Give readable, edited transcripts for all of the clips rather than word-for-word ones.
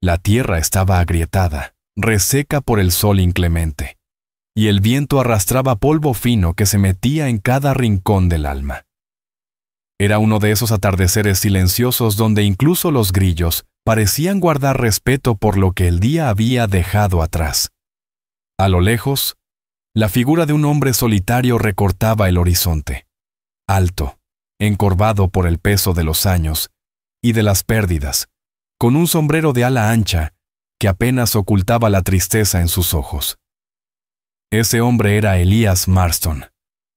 La tierra estaba agrietada, reseca por el sol inclemente, y el viento arrastraba polvo fino que se metía en cada rincón del alma. Era uno de esos atardeceres silenciosos donde incluso los grillos parecían guardar respeto por lo que el día había dejado atrás. A lo lejos, la figura de un hombre solitario recortaba el horizonte, alto, encorvado por el peso de los años y de las pérdidas, con un sombrero de ala ancha que apenas ocultaba la tristeza en sus ojos. Ese hombre era Elías Marston,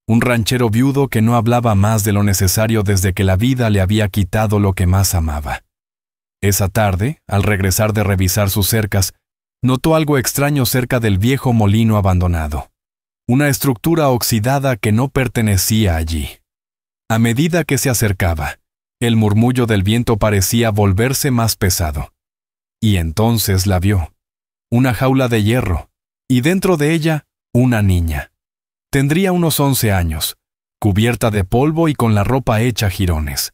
un ranchero viudo que no hablaba más de lo necesario desde que la vida le había quitado lo que más amaba. Esa tarde, al regresar de revisar sus cercas, notó algo extraño cerca del viejo molino abandonado, una estructura oxidada que no pertenecía allí. A medida que se acercaba, el murmullo del viento parecía volverse más pesado. Y entonces la vio, una jaula de hierro, y dentro de ella, una niña. Tendría unos 11 años, cubierta de polvo y con la ropa hecha jirones.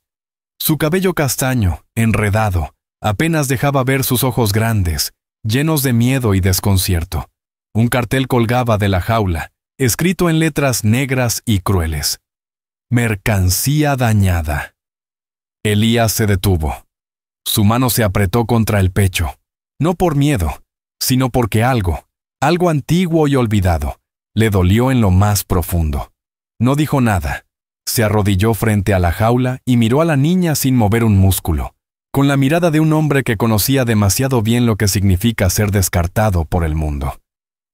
Su cabello castaño, enredado, apenas dejaba ver sus ojos grandes, llenos de miedo y desconcierto. Un cartel colgaba de la jaula, escrito en letras negras y crueles. Mercancía dañada. Elías se detuvo. Su mano se apretó contra el pecho, no por miedo, sino porque algo antiguo y olvidado, le dolió en lo más profundo. No dijo nada. Se arrodilló frente a la jaula y miró a la niña sin mover un músculo, con la mirada de un hombre que conocía demasiado bien lo que significa ser descartado por el mundo.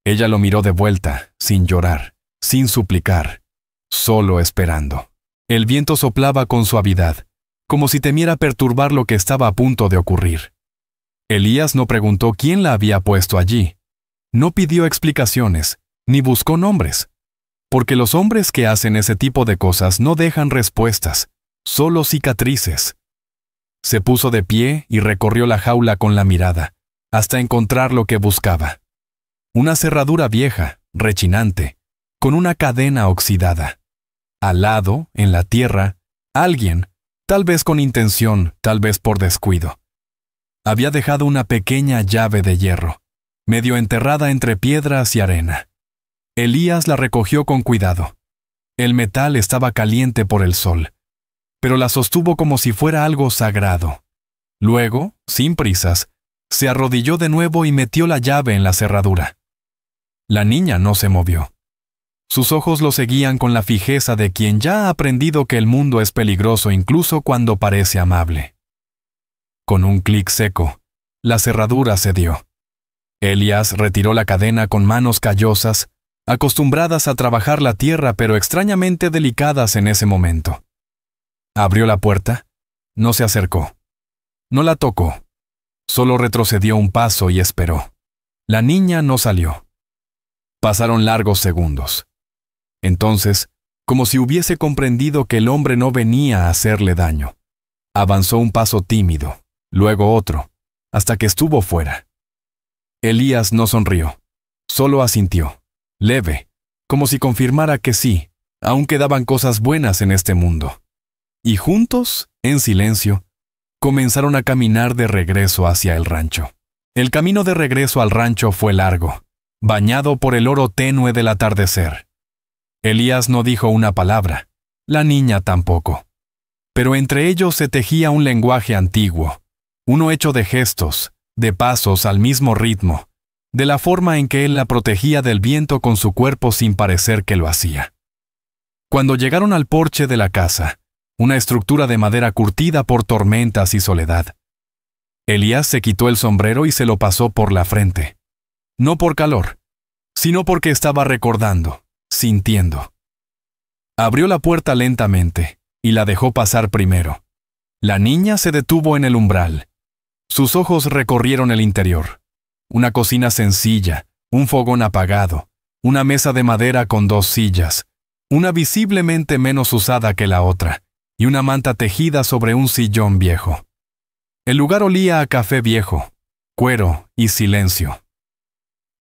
Ella lo miró de vuelta, sin llorar, sin suplicar, solo esperando. El viento soplaba con suavidad, como si temiera perturbar lo que estaba a punto de ocurrir. Elías no preguntó quién la había puesto allí. No pidió explicaciones, ni buscó nombres. Porque los hombres que hacen ese tipo de cosas no dejan respuestas, solo cicatrices. Se puso de pie y recorrió la jaula con la mirada, hasta encontrar lo que buscaba. Una cerradura vieja, rechinante, con una cadena oxidada. Al lado, en la tierra, alguien, tal vez con intención, tal vez por descuido, había dejado una pequeña llave de hierro, medio enterrada entre piedras y arena. Elías la recogió con cuidado. El metal estaba caliente por el sol, pero la sostuvo como si fuera algo sagrado. Luego, sin prisas, se arrodilló de nuevo y metió la llave en la cerradura. La niña no se movió. Sus ojos lo seguían con la fijeza de quien ya ha aprendido que el mundo es peligroso incluso cuando parece amable. Con un clic seco, la cerradura cedió. Elías retiró la cadena con manos callosas, acostumbradas a trabajar la tierra pero extrañamente delicadas en ese momento. Abrió la puerta, no se acercó, no la tocó, solo retrocedió un paso y esperó. La niña no salió. Pasaron largos segundos. Entonces, como si hubiese comprendido que el hombre no venía a hacerle daño, avanzó un paso tímido, luego otro, hasta que estuvo fuera. Elías no sonrió, solo asintió, leve, como si confirmara que sí, aún quedaban cosas buenas en este mundo. Y juntos, en silencio, comenzaron a caminar de regreso hacia el rancho. El camino de regreso al rancho fue largo, bañado por el oro tenue del atardecer. Elías no dijo una palabra, la niña tampoco. Pero entre ellos se tejía un lenguaje antiguo, uno hecho de gestos, de pasos al mismo ritmo, de la forma en que él la protegía del viento con su cuerpo sin parecer que lo hacía. Cuando llegaron al porche de la casa, una estructura de madera curtida por tormentas y soledad, Elías se quitó el sombrero y se lo pasó por la frente. No por calor, sino porque estaba recordando, sintiendo. Abrió la puerta lentamente y la dejó pasar primero. La niña se detuvo en el umbral. Sus ojos recorrieron el interior. Una cocina sencilla, un fogón apagado, una mesa de madera con 2 sillas, una visiblemente menos usada que la otra, y una manta tejida sobre un sillón viejo. El lugar olía a café viejo, cuero y silencio.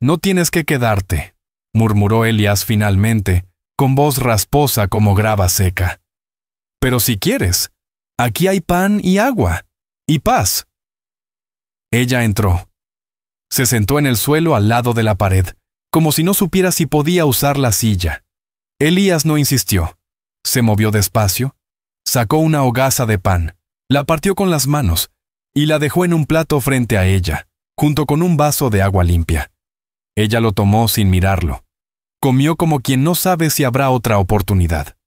«No tienes que quedarte», murmuró Elías finalmente, con voz rasposa como grava seca. «Pero si quieres, aquí hay pan y agua, y paz». Ella entró. Se sentó en el suelo al lado de la pared, como si no supiera si podía usar la silla. Elías no insistió. Se movió despacio, sacó una hogaza de pan, la partió con las manos y la dejó en un plato frente a ella, junto con un vaso de agua limpia. Ella lo tomó sin mirarlo. Comió como quien no sabe si habrá otra oportunidad.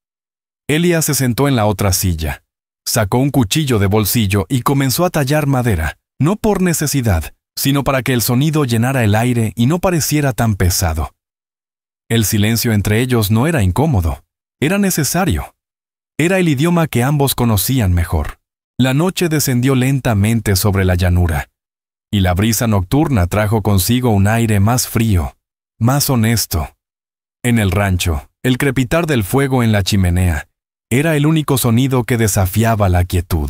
Elías se sentó en la otra silla, sacó un cuchillo de bolsillo y comenzó a tallar madera, no por necesidad, sino para que el sonido llenara el aire y no pareciera tan pesado. El silencio entre ellos no era incómodo, era necesario. Era el idioma que ambos conocían mejor. La noche descendió lentamente sobre la llanura, y la brisa nocturna trajo consigo un aire más frío, más honesto. En el rancho, el crepitar del fuego en la chimenea era el único sonido que desafiaba la quietud.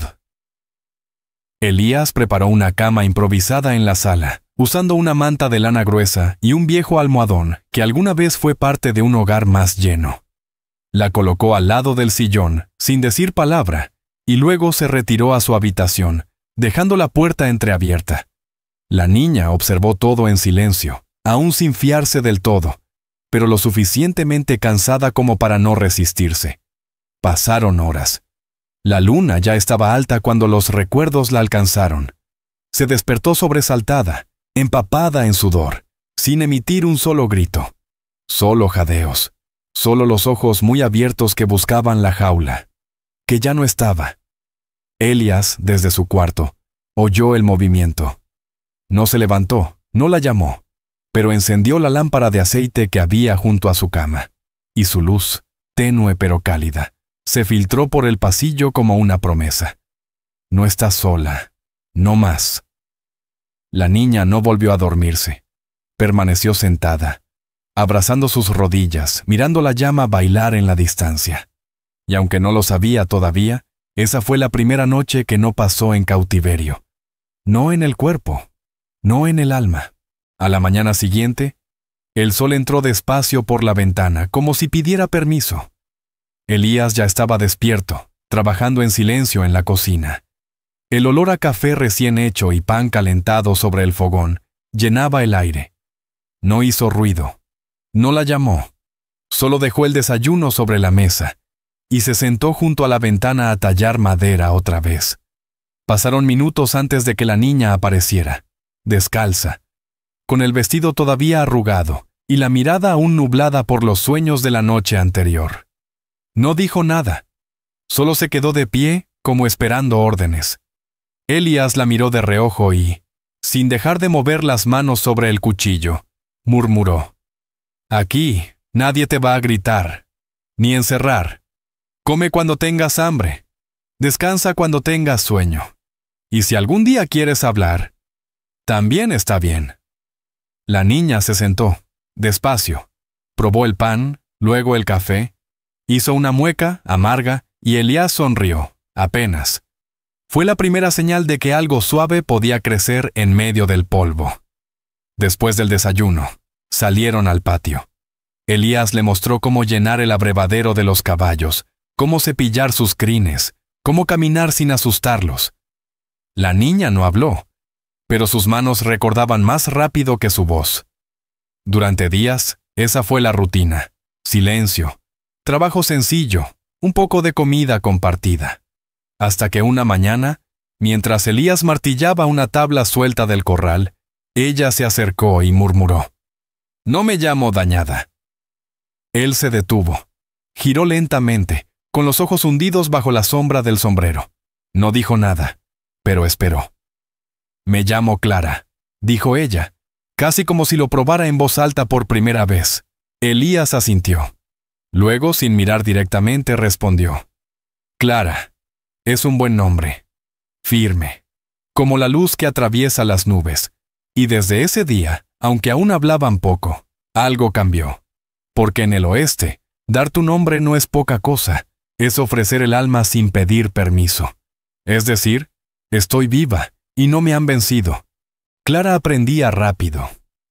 Elías preparó una cama improvisada en la sala, usando una manta de lana gruesa y un viejo almohadón que alguna vez fue parte de un hogar más lleno. La colocó al lado del sillón, sin decir palabra, y luego se retiró a su habitación, dejando la puerta entreabierta. La niña observó todo en silencio, aún sin fiarse del todo, pero lo suficientemente cansada como para no resistirse. Pasaron horas. La luna ya estaba alta cuando los recuerdos la alcanzaron. Se despertó sobresaltada, empapada en sudor, sin emitir un solo grito. Solo jadeos. Solo los ojos muy abiertos que buscaban la jaula, que ya no estaba. Elías, desde su cuarto, oyó el movimiento. No se levantó, no la llamó, pero encendió la lámpara de aceite que había junto a su cama, y su luz, tenue pero cálida, se filtró por el pasillo como una promesa. No estás sola, no más. La niña no volvió a dormirse. Permaneció sentada, abrazando sus rodillas, mirando la llama bailar en la distancia. Y aunque no lo sabía todavía, esa fue la primera noche que no pasó en cautiverio. No en el cuerpo, no en el alma. A la mañana siguiente, el sol entró despacio por la ventana, como si pidiera permiso. Elías ya estaba despierto, trabajando en silencio en la cocina. El olor a café recién hecho y pan calentado sobre el fogón llenaba el aire. No hizo ruido. No la llamó, solo dejó el desayuno sobre la mesa y se sentó junto a la ventana a tallar madera otra vez. Pasaron minutos antes de que la niña apareciera, descalza, con el vestido todavía arrugado y la mirada aún nublada por los sueños de la noche anterior. No dijo nada, solo se quedó de pie como esperando órdenes. Elías la miró de reojo y, sin dejar de mover las manos sobre el cuchillo, murmuró: «Aquí nadie te va a gritar, ni encerrar. Come cuando tengas hambre. Descansa cuando tengas sueño. Y si algún día quieres hablar, también está bien». La niña se sentó, despacio. Probó el pan, luego el café. Hizo una mueca, amarga, y Elías sonrió, apenas. Fue la primera señal de que algo suave podía crecer en medio del polvo. Después del desayuno, salieron al patio. Elías le mostró cómo llenar el abrevadero de los caballos, cómo cepillar sus crines, cómo caminar sin asustarlos. La niña no habló, pero sus manos recordaban más rápido que su voz. Durante días, esa fue la rutina: silencio, trabajo sencillo, un poco de comida compartida. Hasta que una mañana, mientras Elías martillaba una tabla suelta del corral, ella se acercó y murmuró: «No me llamo Dañada». Él se detuvo. Giró lentamente, con los ojos hundidos bajo la sombra del sombrero. No dijo nada, pero esperó. «Me llamo Clara», dijo ella, casi como si lo probara en voz alta por primera vez. Elías asintió. Luego, sin mirar directamente, respondió: «Clara, es un buen nombre. Firme, como la luz que atraviesa las nubes». Y desde ese día, aunque aún hablaban poco, algo cambió. Porque en el oeste, dar tu nombre no es poca cosa, es ofrecer el alma sin pedir permiso. Es decir, estoy viva y no me han vencido. Clara aprendía rápido,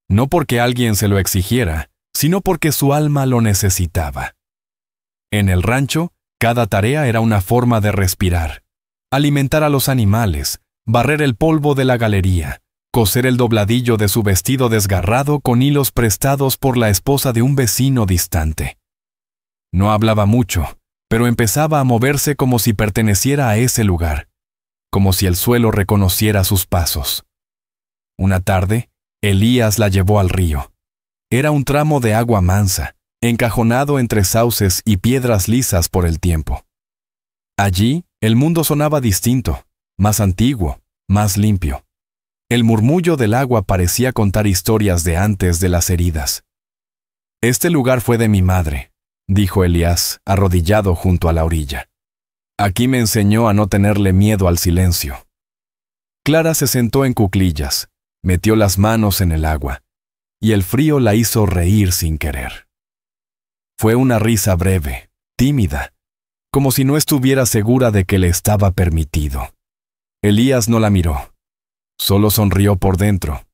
no porque alguien se lo exigiera, sino porque su alma lo necesitaba. En el rancho, cada tarea era una forma de respirar. Alimentar a los animales, barrer el polvo de la galería, coser el dobladillo de su vestido desgarrado con hilos prestados por la esposa de un vecino distante. No hablaba mucho, pero empezaba a moverse como si perteneciera a ese lugar, como si el suelo reconociera sus pasos. Una tarde, Elías la llevó al río. Era un tramo de agua mansa, encajonado entre sauces y piedras lisas por el tiempo. Allí, el mundo sonaba distinto, más antiguo, más limpio. El murmullo del agua parecía contar historias de antes de las heridas. «Este lugar fue de mi madre», dijo Elías, arrodillado junto a la orilla. «Aquí me enseñó a no tenerle miedo al silencio». Clara se sentó en cuclillas, metió las manos en el agua, y el frío la hizo reír sin querer. Fue una risa breve, tímida, como si no estuviera segura de que le estaba permitido. Elías no la miró. Solo sonrió por dentro.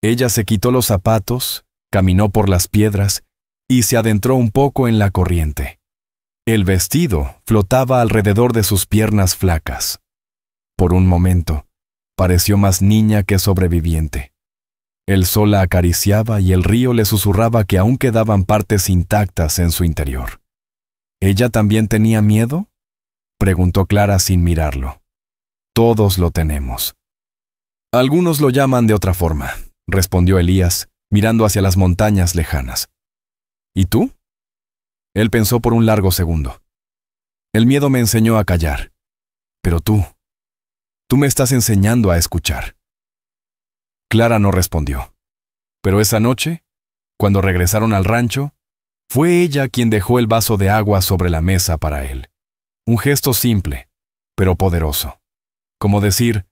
Ella se quitó los zapatos, caminó por las piedras y se adentró un poco en la corriente. El vestido flotaba alrededor de sus piernas flacas. Por un momento, pareció más niña que sobreviviente. El sol la acariciaba y el río le susurraba que aún quedaban partes intactas en su interior. ¿Ella también tenía miedo?, preguntó Clara sin mirarlo. Todos lo tenemos. Algunos lo llaman de otra forma, respondió Elías, mirando hacia las montañas lejanas. ¿Y tú? Él pensó por un largo segundo. El miedo me enseñó a callar. Pero tú me estás enseñando a escuchar. Clara no respondió. Pero esa noche, cuando regresaron al rancho, fue ella quien dejó el vaso de agua sobre la mesa para él. Un gesto simple, pero poderoso. Como decir,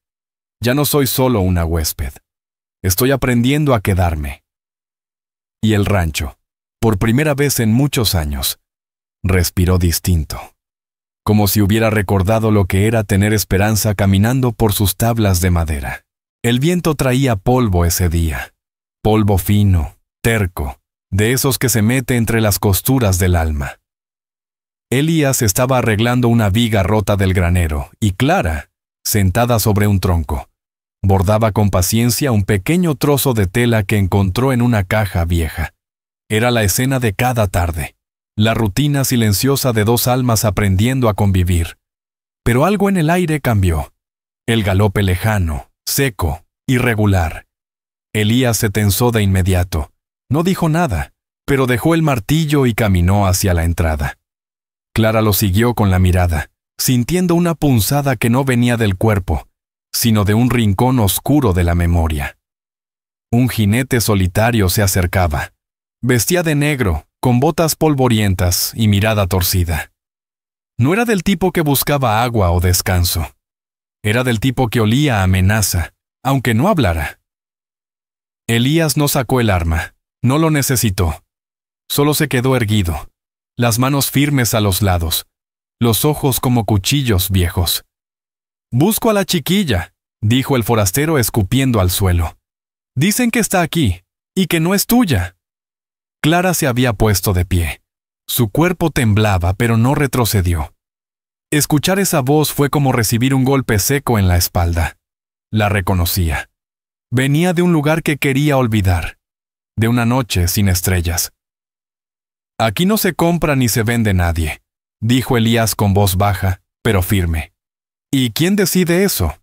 ya no soy solo una huésped. Estoy aprendiendo a quedarme. Y el rancho, por primera vez en muchos años, respiró distinto. Como si hubiera recordado lo que era tener esperanza caminando por sus tablas de madera. El viento traía polvo ese día. Polvo fino, terco, de esos que se mete entre las costuras del alma. Elías estaba arreglando una viga rota del granero y Clara, sentada sobre un tronco, bordaba con paciencia un pequeño trozo de tela que encontró en una caja vieja. Era la escena de cada tarde, la rutina silenciosa de dos almas aprendiendo a convivir. Pero algo en el aire cambió. El galope lejano, seco, irregular. Elías se tensó de inmediato. No dijo nada, pero dejó el martillo y caminó hacia la entrada. Clara lo siguió con la mirada, sintiendo una punzada que no venía del cuerpo, sino de un rincón oscuro de la memoria. Un jinete solitario se acercaba. Vestía de negro, con botas polvorientas y mirada torcida. No era del tipo que buscaba agua o descanso. Era del tipo que olía a amenaza, aunque no hablara. Elías no sacó el arma, no lo necesitó. Solo se quedó erguido, las manos firmes a los lados, los ojos como cuchillos viejos. «Busco a la chiquilla», dijo el forastero escupiendo al suelo. «Dicen que está aquí, y que no es tuya». Clara se había puesto de pie. Su cuerpo temblaba, pero no retrocedió. Escuchar esa voz fue como recibir un golpe seco en la espalda. La reconocía. Venía de un lugar que quería olvidar, de una noche sin estrellas. «Aquí no se compra ni se vende nadie», dijo Elías con voz baja, pero firme. «¿Y quién decide eso?»,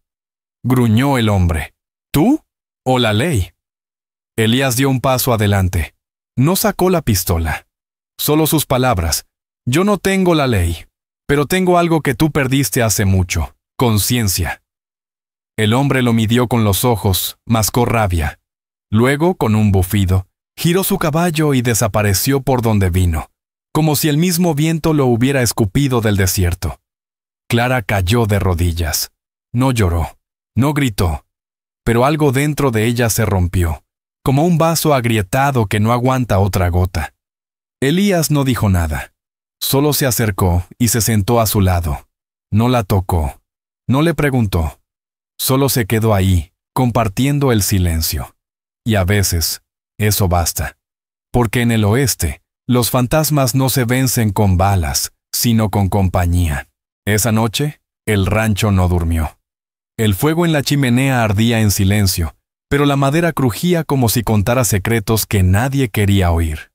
gruñó el hombre. «¿Tú o la ley?». Elías dio un paso adelante. No sacó la pistola. Solo sus palabras. «Yo no tengo la ley, pero tengo algo que tú perdiste hace mucho, conciencia». El hombre lo midió con los ojos, mascó rabia. Luego, con un bufido, giró su caballo y desapareció por donde vino, como si el mismo viento lo hubiera escupido del desierto. Clara cayó de rodillas. No lloró, no gritó, pero algo dentro de ella se rompió, como un vaso agrietado que no aguanta otra gota. Elías no dijo nada. Solo se acercó y se sentó a su lado. No la tocó, no le preguntó. Solo se quedó ahí, compartiendo el silencio. Y a veces, eso basta. Porque en el oeste, los fantasmas no se vencen con balas, sino con compañía. Esa noche, el rancho no durmió. El fuego en la chimenea ardía en silencio, pero la madera crujía como si contara secretos que nadie quería oír.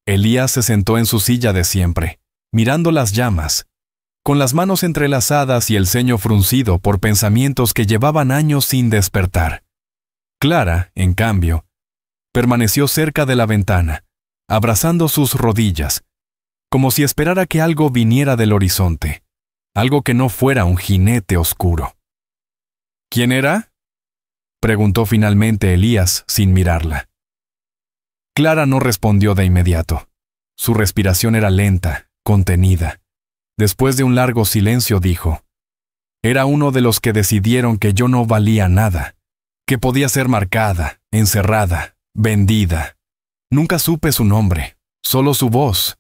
Elías se sentó en su silla de siempre, mirando las llamas, con las manos entrelazadas y el ceño fruncido por pensamientos que llevaban años sin despertar. Clara, en cambio, permaneció cerca de la ventana, abrazando sus rodillas, como si esperara que algo viniera del horizonte, algo que no fuera un jinete oscuro. ¿Quién era?, preguntó finalmente Elías sin mirarla. Clara no respondió de inmediato. Su respiración era lenta, contenida. Después de un largo silencio dijo: «Era uno de los que decidieron que yo no valía nada, que podía ser marcada, encerrada, vendida. Nunca supe su nombre, solo su voz,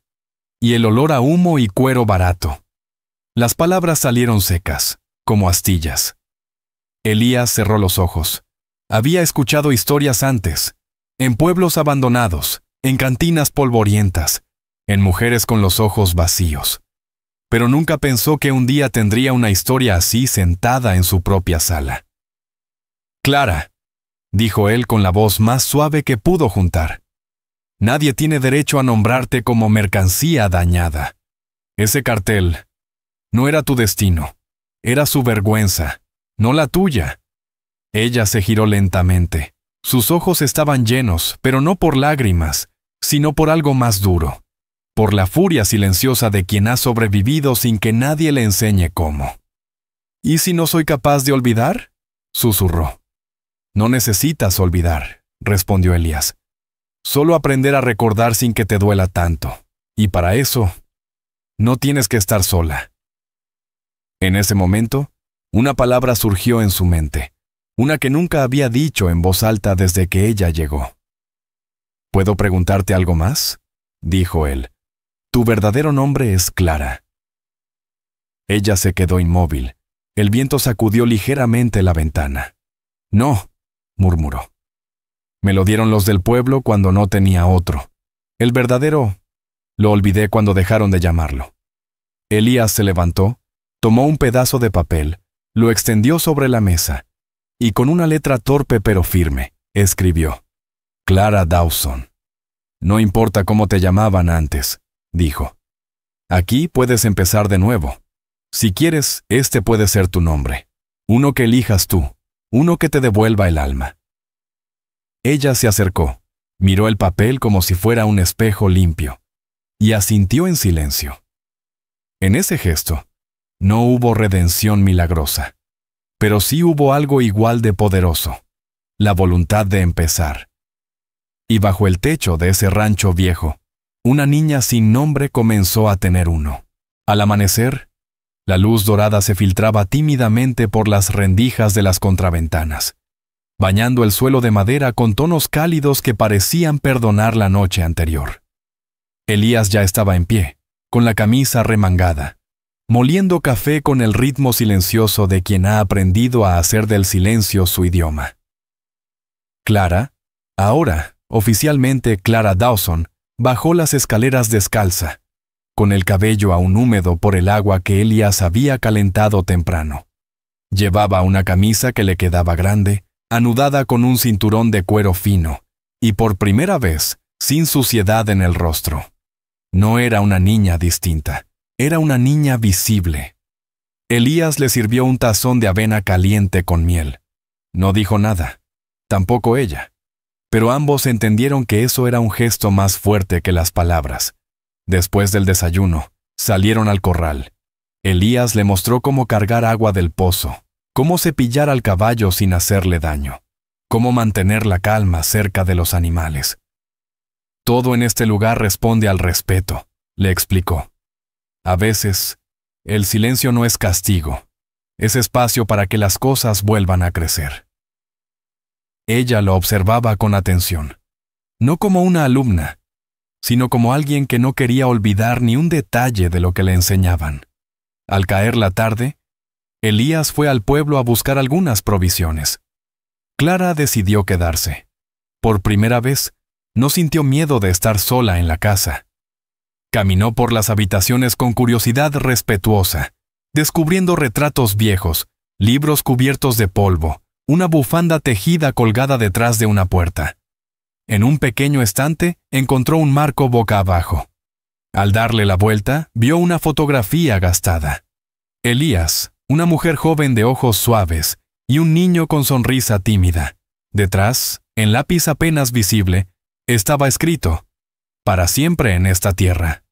y el olor a humo y cuero barato». Las palabras salieron secas, como astillas. Elías cerró los ojos. Había escuchado historias antes, en pueblos abandonados, en cantinas polvorientas, en mujeres con los ojos vacíos. Pero nunca pensó que un día tendría una historia así sentada en su propia sala. «Clara», dijo él con la voz más suave que pudo juntar, «nadie tiene derecho a nombrarte como mercancía dañada. Ese cartel no era tu destino, era su vergüenza, no la tuya». Ella se giró lentamente. Sus ojos estaban llenos, pero no por lágrimas, sino por algo más duro, por la furia silenciosa de quien ha sobrevivido sin que nadie le enseñe cómo. «¿Y si no soy capaz de olvidar?», susurró. «No necesitas olvidar», respondió Elías. «Solo aprender a recordar sin que te duela tanto. Y para eso, no tienes que estar sola». En ese momento, una palabra surgió en su mente, una que nunca había dicho en voz alta desde que ella llegó. «¿Puedo preguntarte algo más?», dijo él. «Tu verdadero nombre es Clara». Ella se quedó inmóvil. El viento sacudió ligeramente la ventana. «No», murmuró. «Me lo dieron los del pueblo cuando no tenía otro. El verdadero lo olvidé cuando dejaron de llamarlo». Elías se levantó, tomó un pedazo de papel, lo extendió sobre la mesa, y con una letra torpe pero firme, escribió: «Clara Dawson». «No importa cómo te llamaban antes», dijo. «Aquí puedes empezar de nuevo. Si quieres, este puede ser tu nombre. Uno que elijas tú, uno que te devuelva el alma». Ella se acercó, miró el papel como si fuera un espejo limpio, y asintió en silencio. En ese gesto, no hubo redención milagrosa, pero sí hubo algo igual de poderoso: la voluntad de empezar. Y bajo el techo de ese rancho viejo, una niña sin nombre comenzó a tener uno. Al amanecer, la luz dorada se filtraba tímidamente por las rendijas de las contraventanas, bañando el suelo de madera con tonos cálidos que parecían perdonar la noche anterior. Elías ya estaba en pie, con la camisa remangada, moliendo café con el ritmo silencioso de quien ha aprendido a hacer del silencio su idioma. Clara, ahora oficialmente Clara Dawson, bajó las escaleras descalza, con el cabello aún húmedo por el agua que Elías había calentado temprano. Llevaba una camisa que le quedaba grande, anudada con un cinturón de cuero fino, y por primera vez, sin suciedad en el rostro. No era una niña distinta. Era una niña visible. Elías le sirvió un tazón de avena caliente con miel. No dijo nada, tampoco ella, pero ambos entendieron que eso era un gesto más fuerte que las palabras. Después del desayuno, salieron al corral. Elías le mostró cómo cargar agua del pozo, cómo cepillar al caballo sin hacerle daño, cómo mantener la calma cerca de los animales. «Todo en este lugar responde al respeto», le explicó. «A veces, el silencio no es castigo, es espacio para que las cosas vuelvan a crecer». Ella lo observaba con atención, no como una alumna, sino como alguien que no quería olvidar ni un detalle de lo que le enseñaban. Al caer la tarde, Elías fue al pueblo a buscar algunas provisiones. Clara decidió quedarse. Por primera vez, no sintió miedo de estar sola en la casa. Caminó por las habitaciones con curiosidad respetuosa, descubriendo retratos viejos, libros cubiertos de polvo, una bufanda tejida colgada detrás de una puerta. En un pequeño estante encontró un marco boca abajo. Al darle la vuelta, vio una fotografía gastada. Elías, una mujer joven de ojos suaves y un niño con sonrisa tímida. Detrás, en lápiz apenas visible, estaba escrito: «Para siempre en esta tierra».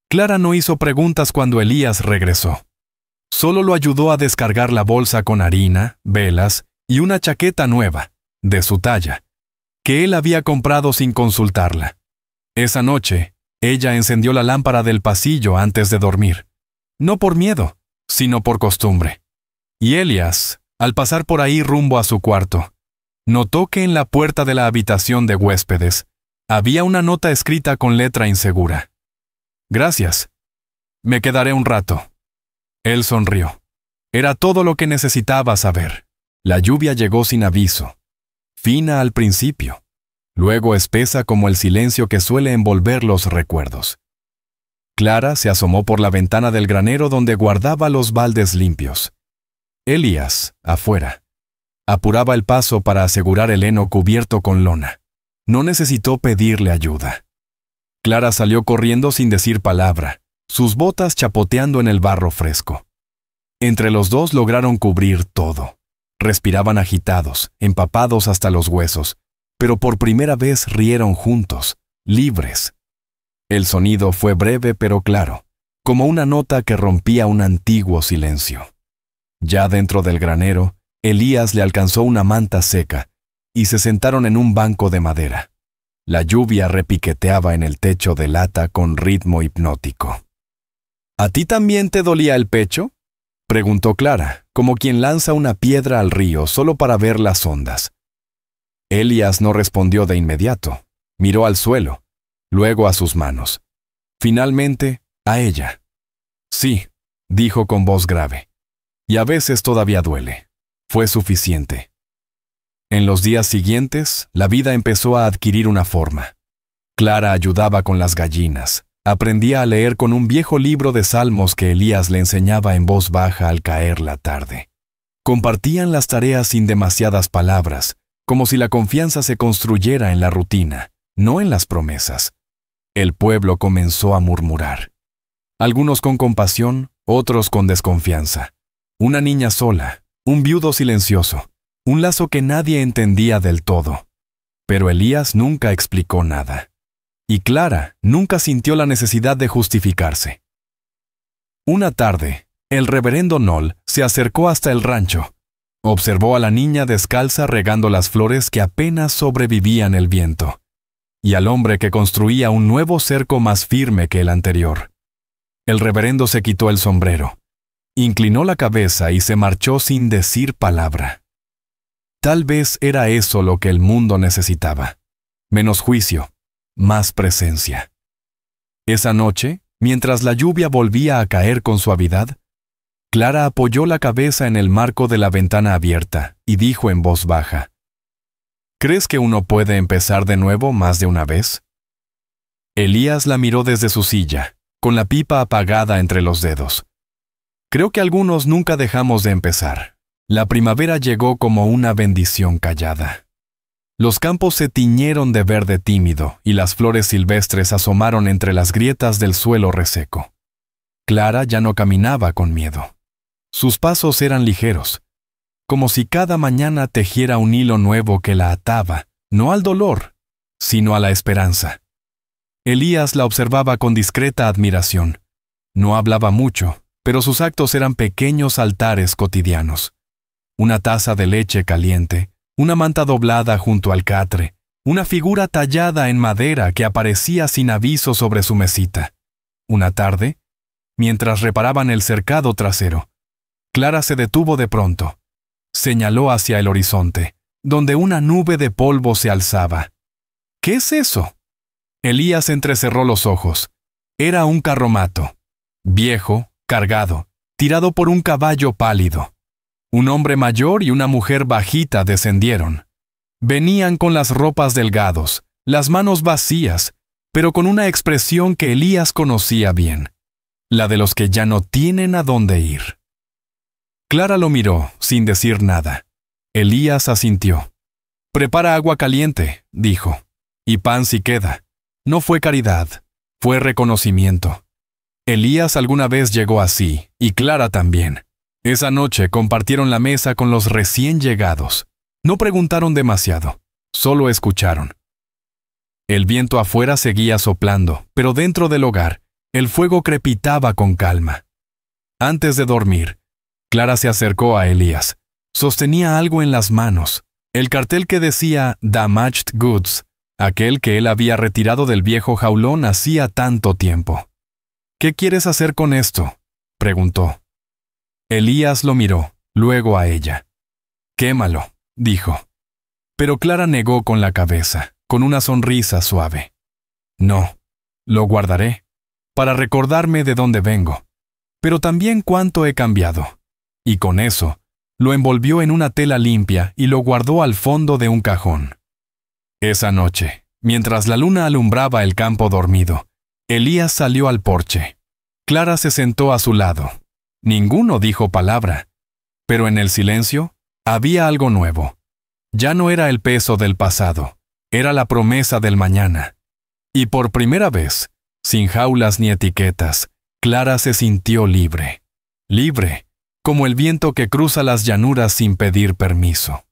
Clara no hizo preguntas cuando Elías regresó. Solo lo ayudó a descargar la bolsa con harina, velas y una chaqueta nueva, de su talla, que él había comprado sin consultarla. Esa noche, ella encendió la lámpara del pasillo antes de dormir. No por miedo, sino por costumbre. Y Elías, al pasar por ahí rumbo a su cuarto, notó que en la puerta de la habitación de huéspedes había una nota escrita con letra insegura. «Gracias. Me quedaré un rato». Él sonrió. Era todo lo que necesitaba saber. La lluvia llegó sin aviso. Fina al principio, luego espesa como el silencio que suele envolver los recuerdos. Clara se asomó por la ventana del granero donde guardaba los baldes limpios. Elías, afuera, apuraba el paso para asegurar el heno cubierto con lona. No necesitó pedirle ayuda. Clara salió corriendo sin decir palabra, sus botas chapoteando en el barro fresco. Entre los dos lograron cubrir todo. Respiraban agitados, empapados hasta los huesos, pero por primera vez rieron juntos, libres. El sonido fue breve pero claro, como una nota que rompía un antiguo silencio. Ya dentro del granero, Elías le alcanzó una manta seca y se sentaron en un banco de madera. La lluvia repiqueteaba en el techo de lata con ritmo hipnótico. «¿A ti también te dolía el pecho?», preguntó Clara, como quien lanza una piedra al río solo para ver las ondas. Elías no respondió de inmediato. Miró al suelo, luego a sus manos. Finalmente, a ella. «Sí», dijo con voz grave. «Y a veces todavía duele». Fue suficiente. En los días siguientes, la vida empezó a adquirir una forma. Clara ayudaba con las gallinas. Aprendía a leer con un viejo libro de salmos que Elías le enseñaba en voz baja al caer la tarde. Compartían las tareas sin demasiadas palabras, como si la confianza se construyera en la rutina, no en las promesas. El pueblo comenzó a murmurar. Algunos con compasión, otros con desconfianza. Una niña sola, un viudo silencioso, un lazo que nadie entendía del todo. Pero Elías nunca explicó nada. Y Clara nunca sintió la necesidad de justificarse. Una tarde, el reverendo Noll se acercó hasta el rancho. Observó a la niña descalza regando las flores que apenas sobrevivían el viento, y al hombre que construía un nuevo cerco más firme que el anterior. El reverendo se quitó el sombrero, inclinó la cabeza y se marchó sin decir palabra. Tal vez era eso lo que el mundo necesitaba: menos juicio, más presencia. Esa noche, mientras la lluvia volvía a caer con suavidad, Clara apoyó la cabeza en el marco de la ventana abierta y dijo en voz baja: «¿Crees que uno puede empezar de nuevo más de una vez?». Elías la miró desde su silla, con la pipa apagada entre los dedos. «Creo que algunos nunca dejamos de empezar. La primavera llegó como una bendición callada». Los campos se tiñeron de verde tímido y las flores silvestres asomaron entre las grietas del suelo reseco. Clara ya no caminaba con miedo. Sus pasos eran ligeros, como si cada mañana tejiera un hilo nuevo que la ataba, no al dolor, sino a la esperanza. Elías la observaba con discreta admiración. No hablaba mucho, pero sus actos eran pequeños altares cotidianos. Una taza de leche caliente, una manta doblada junto al catre, una figura tallada en madera que aparecía sin aviso sobre su mesita. Una tarde, mientras reparaban el cercado trasero, Clara se detuvo de pronto. Señaló hacia el horizonte, donde una nube de polvo se alzaba. «¿Qué es eso?». Elías entrecerró los ojos. Era un carromato, viejo, cargado, tirado por un caballo pálido. Un hombre mayor y una mujer bajita descendieron. Venían con las ropas delgados, las manos vacías, pero con una expresión que Elías conocía bien, la de los que ya no tienen a dónde ir. Clara lo miró, sin decir nada. Elías asintió. «Prepara agua caliente», dijo, «y pan si queda». No fue caridad, fue reconocimiento. Elías alguna vez llegó así, y Clara también. Esa noche compartieron la mesa con los recién llegados. No preguntaron demasiado, solo escucharon. El viento afuera seguía soplando, pero dentro del hogar, el fuego crepitaba con calma. Antes de dormir, Clara se acercó a Elías. Sostenía algo en las manos, el cartel que decía Damaged Goods, aquel que él había retirado del viejo jaulón hacía tanto tiempo. «¿Qué quieres hacer con esto?», preguntó. Elías lo miró, luego a ella. «Quémalo», dijo. Pero Clara negó con la cabeza, con una sonrisa suave. «No, lo guardaré, para recordarme de dónde vengo, pero también cuánto he cambiado». Y con eso, lo envolvió en una tela limpia y lo guardó al fondo de un cajón. Esa noche, mientras la luna alumbraba el campo dormido, Elías salió al porche. Clara se sentó a su lado. Ninguno dijo palabra, pero en el silencio había algo nuevo. Ya no era el peso del pasado, era la promesa del mañana. Y por primera vez, sin jaulas ni etiquetas, Clara se sintió libre. Libre, como el viento que cruza las llanuras sin pedir permiso.